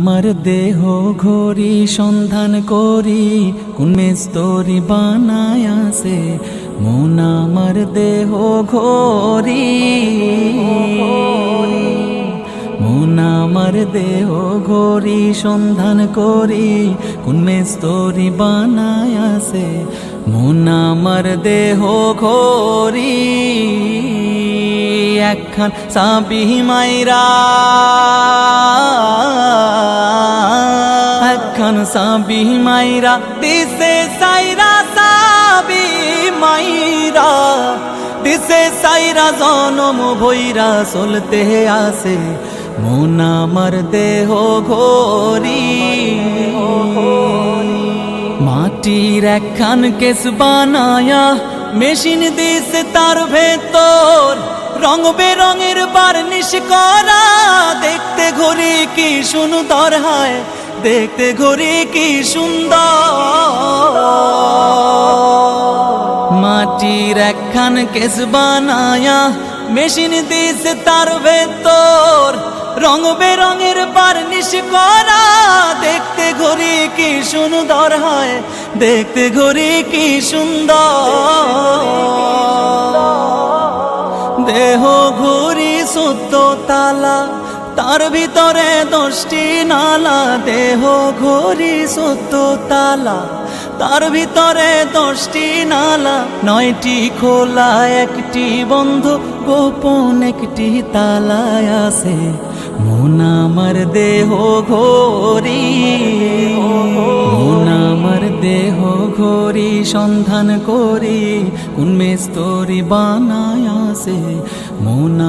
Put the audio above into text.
আমার দেহ ঘড়ি সন্ধান করি, কোন মিস্ত্রি বানায় আছে মন আমার দেহ ঘড়ি। মন আমার দেহ ঘড়ি সন্ধান করি, কোন মিস্ত্রি বানায় আছে মন আমার দেহ ঘড়ি। একখান চাবি মাইরা, একখান চাবি মাইরা দিছে সাইরা, চাবি মাইরা দিছে সাইরা জনম ভৈরা চলতে আছে মন আমার দেহ ঘড়ি। মাটির একখান কেস বানায়া মেশিন দিছে তার ভেতর, রং বেরঙের বার্নিশ করা, দেখতে ঘড়ি কি সুন্দর হয়, দেখতে ঘড়ি কি সুন্দর। মাটির একখান কেস বানায়া মেশিন দিছে তার ভেতর, রং বেরঙের বার্নিশ করা, দেখতে ঘড়ি কি সুন্দর হয়, দেখতে ঘড়ি কি সুন্দর। দেহ ঘড়ি 14 তালা, তার ভিতরে 10টি নালা। দেহ ঘড়ি 14 তালা, তার ভিতরে 10টি নালা। 9টি খোলা, 1টি বন্ধ, গোপন 1টি তালায় আছে মন আমার দেহ ঘড়ি। মন আমার দেহ ঘড়ি সন্ধান করি, কোন মিস্ত্রি বানায় আছে মন।